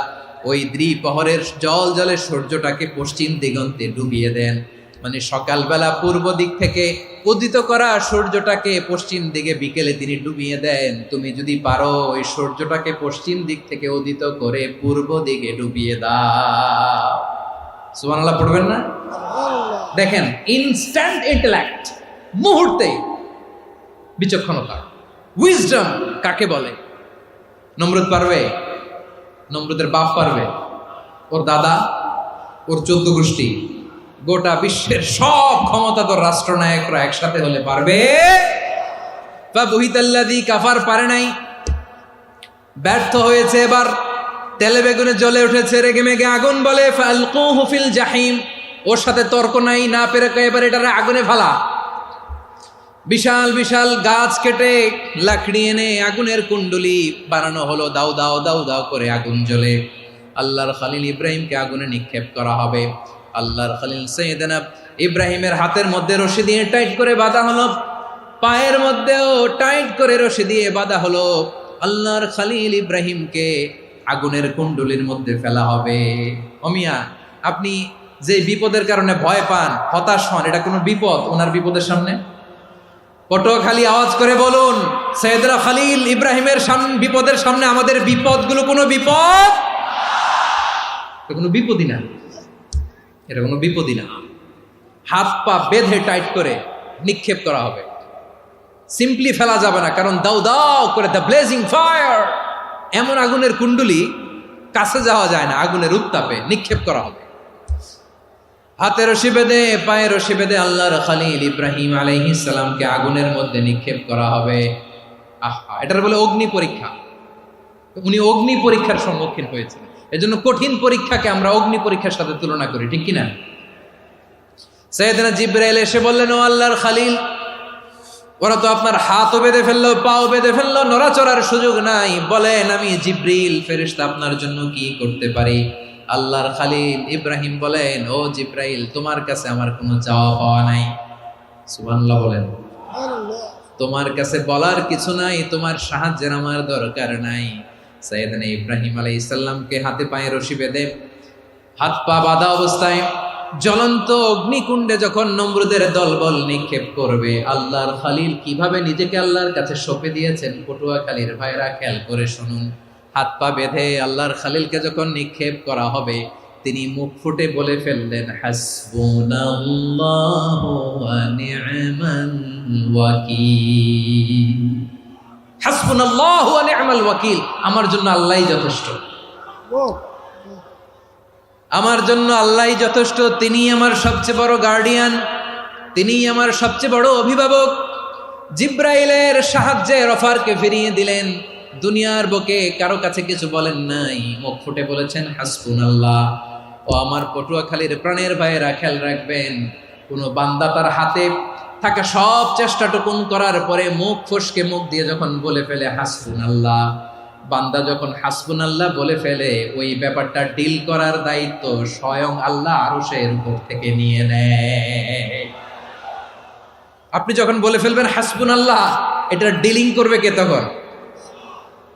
ওই দ্বিপ্রহরের জল জলে সূর্যটাকে পশ্চিম দিগন্তে ডুবিয়ে দেন। মানে সকালবেলা পূর্ব দিক থেকে উদিত করা সূর্যটাকে পশ্চিম দিকে বিকেলে তিনি ডুবিয়ে দেন। তুমি যদি পারো ওই সূর্যটাকে পশ্চিম দিক থেকে উদিত করে পূর্ব দিকে ডুবিয়ে দাও। সুবহানাল্লাহ পড়বেন না? দেখেন, ইনস্ট্যান্ট ইন্টেলেক্ট, মুহূর্তে বিচক্ষণতা, উইজডম কাকে বলে? নমরুদ পারবে? নমরুদের বাপ পারবে? ওর দাদা, ওর 14 গোষ্ঠী, গোটা বিশ্বের সব ক্ষমতাধর রাষ্ট্রনায়করা একসাথে হলে পারবে? ফাবুহিতাল্লাযী কাফার পারে নাই, ব্যর্থ হয়েছে। এবার তেলে বেগুনে জ্বলে উঠেছে, রেগে মেগে আগুন বলে, ফালকুহু ফিল জাহিম। ওর সাথে তর্ক নাই, না পেরে এবার এটারে আগুনে ফেলা। বিশাল বিশাল গাছ কেটে লাকড়ি এনে আগুনের কুণ্ডলি বানানো হলো, দাও দাও দাও দাও করে আগুন জ্বলে। আল্লাহর খলিল ইব্রাহিমকে আগুনে নিক্ষেপ করা হবে। আল্লাহর খলিল সাইয়েদনা ইব্রাহিমের হাতের মধ্যে রশি দিয়ে টাইট করে বাঁধা হলো, পায়ের মধ্যেও টাইট করে রশি দিয়ে বাঁধা হলো। আল্লাহর খলিল ইব্রাহিমকে আগুনের কুণ্ডলির মধ্যে ফেলা হবে। অমিয়া, আপনি যে বিপদের কারণে ভয় পান, হতাশ হন, এটা কোনো বিপদ ওনার বিপদের সামনে? পটুয়াখালী আওয়াজ করে বলুন, সাইয়েদনা খলিল ইব্রাহিমের বিপদের সামনে আমাদের বিপদগুলো কোনো বিপদ? এটা কোনো বিপদই না, এটা কোনো বিপদই না। হাত পা বেঁধে টাইট করে নিক্ষেপ করা হবে। সিম্পলি ফেলা যাবে না, কারণ দাও দাও করে দ্য ব্লেজিং ফায়ার, এমন আগুনের কুণ্ডুলি কাছে যাওয়া যায় না, আগুনের উত্তাপে নিক্ষেপ করা হবে। হাতে রশি বেঁধে পায়ে রশি বেঁধে আল্লাহর খলিল ইব্রাহিম আলাইহিস সালামকে আগুনের মধ্যে নিক্ষেপ করা হবে। আহা, এটার বলে অগ্নি পরীক্ষা। উনি অগ্নি পরীক্ষার সম্মুখীন হয়েছিলেন। এজন্য কঠিন পরীক্ষাকে আমরা অগ্নি পরীক্ষার সাথে তুলনা করি, ঠিক কিনা? সাইয়েদনা জিবরাইল এসে বললেন, ও আল্লাহর খলিল, ওরা তো আপনার হাতও বেঁধে ফেললো, পাও বেঁধে ফেললো, নড়াচড়ার সুযোগ নাই, বলেন আমি জিবরিল ফেরেশতা আপনার জন্য কি করতে পারি? আল্লাহর খলিল ইব্রাহিম বলেন, ও জিবরাইল, তোমার কাছে আমার কোনো চাওয়া পাওয়া নাই। সুবহানাল্লাহ বলেন। তোমার কাছে বলার কিছু নাই, তোমার সাহায্যের আমার দরকার নাই। সাইয়েদনা ইব্রাহিম আলাইহিস সালামকে হাতে পায়ে রশি বেঁধে হাত পা বাঁধা অবস্থায় জ্বলন্ত অগ্নিকুণ্ডে যখন নমরুদের দলবল নিক্ষেপ করবে, আল্লাহর খলিল কিভাবে নিজেকে আল্লাহর কাছে সঁপে দিয়েছেন, পটুয়াখালীর ভাইরা খেয়াল করে শুনুন। হাত পা বেঁধে আল্লাহর খলিলকে যখন নিক্ষেপ করা হবে, তিনি মুখ ফুটে বলে ফেললেন, হাসবুনাল্লাহু ওয়া নি'মাল ওয়াকিল। হাসবুনাল্লাহু ওয়া নি'মাল ওয়াকিল, আমার জন্য আল্লাহই যথেষ্ট, আমার জন্য আল্লাহই যথেষ্ট। তিনি আমার সবচেয়ে বড় গার্ডিয়ান, তিনি আমার সবচেয়ে বড় অভিভাবক। জিব্রাইলের সাহায্যে অফারকে ফিরিয়ে দিলেন, দুনিয়ার বুকে কারো কাছে কিছু বলেন নাই, মুখ ফুটে বলেছেন হাসবুনাল্লাহ। ও আমার পটুয়াখালীর প্রাণের ভাইয়েরা, খেয়াল রাখবেন, কোনো বান্দা তার হাতে থাকা সব চেষ্টাটুকুন করার পরে মুখ ফসকে মুখ দিয়ে যখন বলে ফেলে হাসবুনাল্লাহ, বান্দা যখন হাসবুনাল্লাহ বলে ফেলে, ওই ব্যাপারটা ডিল করার দায়িত্ব স্বয়ং আল্লাহ আরশের উপর থেকে নিয়ে নেয়। আপনি যখন বলে ফেলবেন হাসবুনাল্লাহ, এটা ডিলিং করবে কে তখন?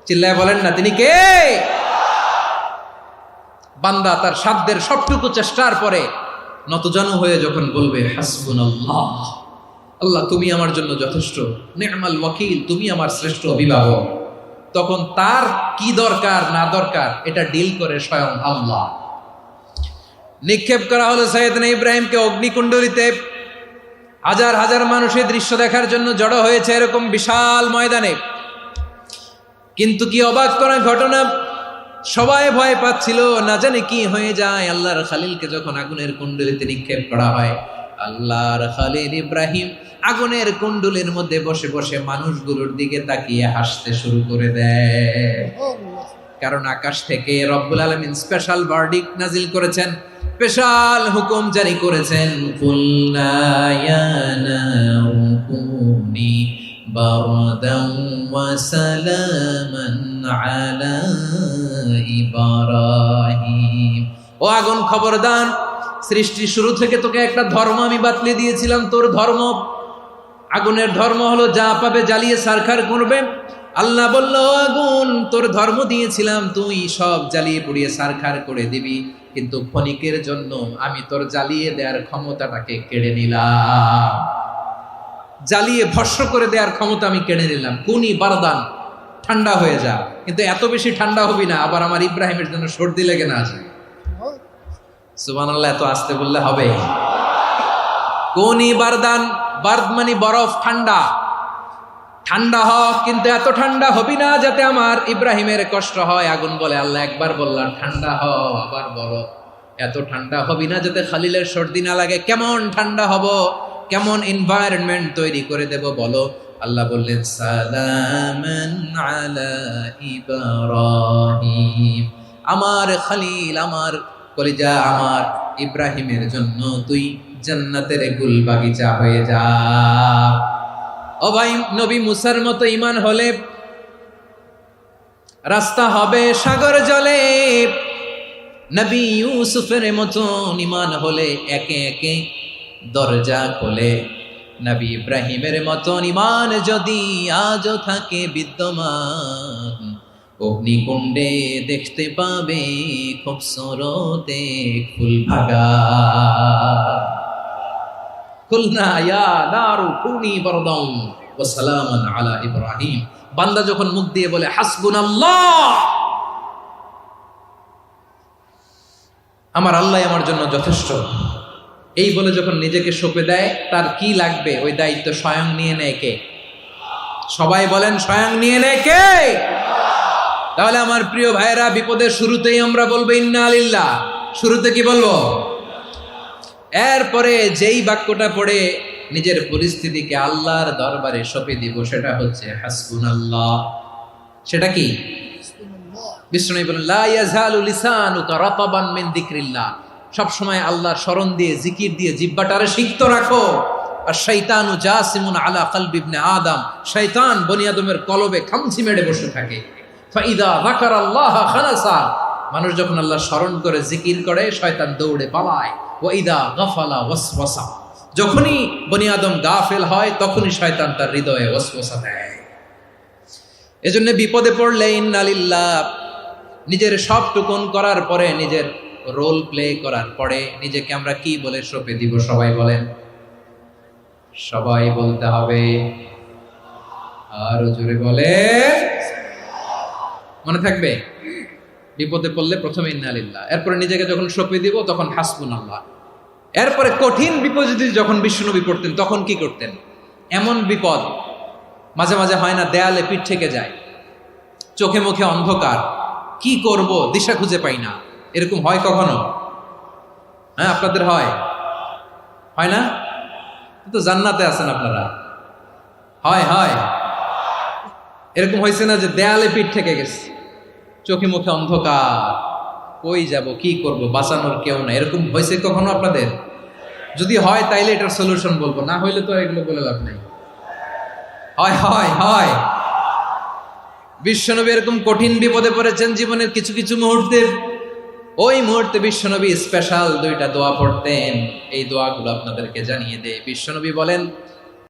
চিল্লায় বলেন না, তিনি কে? বান্দা তার সাধ্যের সবটুকু চেষ্টার পরে নতজানু হয়ে যখন বলবে হাসবুনাল্লাহ, আল্লাহ তুমি আমার জন্য যথেষ্ট, নি'মাল ওয়াকিল, তুমি আমার শ্রেষ্ঠ অভিভাবক, তখন তার কি দরকার না দরকার এটা ডিল করে স্বয়ং আল্লাহ। নিক্ষেপ করা হলো সাইয়েদনা ইব্রাহিমকে অগ্নিকুণ্ডলিতে। হাজার হাজার মানুষের দৃশ্য দেখার জন্য জড়ো হয়েছে এরকম বিশাল ময়দানে। কিন্তু কি অবাক করা ঘটনা, সবাই ভয় পাচ্ছিল, না জানে কি হয়ে যায়। আল্লাহর খলিলকে যখন আগুনের কুণ্ডলিতে নিক্ষেপ করা হয়, আল্লাহর খলিল ইব্রাহিম আগুনের কুণ্ডলের মধ্যে বসে বসে মানুষগুলোর দিকে তাকিয়ে হাসতে শুরু করে দেয়। কারণ আকাশ থেকে রব্বুল আলামিন স্পেশাল ভার্ডিক্ট নাজিল করেছেন, স্পেশাল হুকুম জারি করেছেন, কুলনা ইয়া নারু কুনি বারদান ওয়া সালামান আলা ইব্রাহিম। ও আগুন, খবরদার, সৃষ্টি শুরু থেকে তোকে একটা ধর্ম আমি বাতলে দিয়েছিলাম, তোর ধর্ম, আগুনের ধর্ম হলো যা পাবে জ্বালিয়ে সারখার করবে। আল্লাহ বলল, আগুন, তোর ধর্ম দিয়েছিলাম, তুই সব জ্বালিয়ে পুড়িয়ে সারখার করে দিবি, কিন্তু ক্ষণিকের জন্য আমি তোর জ্বালিয়ে দেওয়ার ক্ষমতাটাকে কেড়ে নিলাম, জ্বালিয়ে ভস্ম করে দেওয়ার ক্ষমতা আমি কেড়ে নিলাম। কুনি বারদান, ঠান্ডা হয়ে যা, কিন্তু এত বেশি ঠান্ডা হবি না আবার আমার ইব্রাহিমের জন্য সর্দি লেগে না আসে। সুবহানাল্লাহ, এত আসতে বললে হবে? কুনি বারদান, বার্দ মানে বরফ, ঠান্ডা, ঠান্ডা হ, কিন্তু এত ঠান্ডা হবি না যাতে আমার ইব্রাহিমের কষ্ট হয়। আগুন বলে, আল্লাহ একবার বললাম ঠান্ডা হ, আবার বলো এত ঠান্ডা হবি না যাতে খালিলের সর্দি না লাগে। কেমন ঠান্ডা হব, কেমন এনভায়রনমেন্ট তৈরি করে দেব বলো? আল্লাহ বললেন, সালামান আলা ইব্রাহিম, আমার খলিল, আমার কলিজা, আমার ইব্রাহিমের জন্য তুই জান্নাতের গুল বাগিচা হয়ে যা। ও ভাই, নবী মুসার মতো ঈমান হলে রাস্তা হবে সাগর জলে, নবী ইউসুফের মতো ঈমান হলে একে একে দরজা খোলে। নবী ইব্রাহিমের মতো ঈমান যদি আজও থাকে বিদ্যমান, অগ্নিকুণ্ডে দেখতে পাবে খুবসুরত এক ফুল ভাগা। কুলনা ইয়া নারু কুনি বারদান ওয়া সালামান আলা ইব্রাহিম। বান্দা যখন মুখ দিয়ে বলে হাসবুনাল্লাহ, আমার আল্লাহ আমার জন্য যথেষ্ট, এই বলে যখন নিজেকে সঁপে দেয়, তার কি লাগবে ওই দায়িত্ব স্বয়ং নিয়ে নেয় কে? সবাই বলেন স্বয়ং নিয়ে নেয় কে? তাহলে আমার প্রিয় ভাইয়েরা, বিপদের শুরুতেই আমরা বলবো ইন্না লিল্লাহ। শুরুতে কি বলবো? এরপরে যেই বাক্যটা পড়ে নিজের পরিস্থিতিকে আল্লাহর দরবারে সঁপে দিব, সেটা হচ্ছে হাসবুনাল্লাহ। সেটা কি? বিষ্ণু বলেন লা ইয়াজালু লিসানুকা রাতাবান মিন যিকরিল্লাহ। সব সময় আল্লাহর স্মরণ দিয়ে, জিকির দিয়ে জিহ্বাটারে সিক্ত রাখো। আর শয়তানু জাসিমুন আলা কলবি ইবনে আদম, শয়তান বনি আদমের কলবে খামচি মেরে বসে থাকে। ফাইদা যাকারাল্লাহ খালাসা, মানুষ যখন আল্লাহর স্মরণ করে জিকির করে শয়তান দৌড়ে পালায়। ওয়া ইদা গাফালা ওয়াসওয়াসা, যখনই বনি আদম গাফেল হয় তখনই শয়তান তার হৃদয়ে ওয়াসওয়াসা দেয়। এজন্য বিপদে পড়লে ইন্না লিল্লাহ, নিজের সব টুকুন করার পরে, নিজের রোল প্লে করার পরে নিজেকে আমরা কি বলে সঁপে দিব? সবাই বলেন, সবাই বলতে হবে। আর জোরে বলে, মনে থাকবে? বিপদে পড়লে প্রথমে ইন্না লিল্লাহ, এরপরে নিজেকে যখন সঁপে দিব তখন হাসবুনাল্লাহ। এরপরে কঠিন বিপদে যখন বিশ্বনবী পড়তেন তখন কি করতেন? এমন বিপদ মাঝে মাঝে হয় না, দেয়ালে পিঠ থেকে যায়, চোখে মুখে অন্ধকার, কি করব দিশা খুঁজে পাই না, এরকম হয় কখনো? হ্যাঁ, আপনাদের হয়? হয় না? তো জান্নাতে আছেন আপনারা। হয় হয় এরকম হয়েছে না যে দেয়ালে পিঠ থেকে গেছে, চোখে মুখে অন্ধকার, কই যাব, কি করব, বাঁচানোর কেউ না, এরকম হয়েছে কখনো আপনাদের? যদি হয় তাইলে এটার সলিউশন বলবো, না হইলে তো এগুলো বলে লাভ নাই। হয় হয় হয় বিশ্বনবী এরকম কঠিন বিপদে পড়েছেন জীবনের কিছু কিছু মুহূর্তে। ওই মুহূর্তে বিশ্বনবী স্পেশাল দুইটা দোয়া পড়তেন। এই দোয়াগুলো আপনাদেরকে জানিয়ে দেয়। বিশ্বনবী বলেন,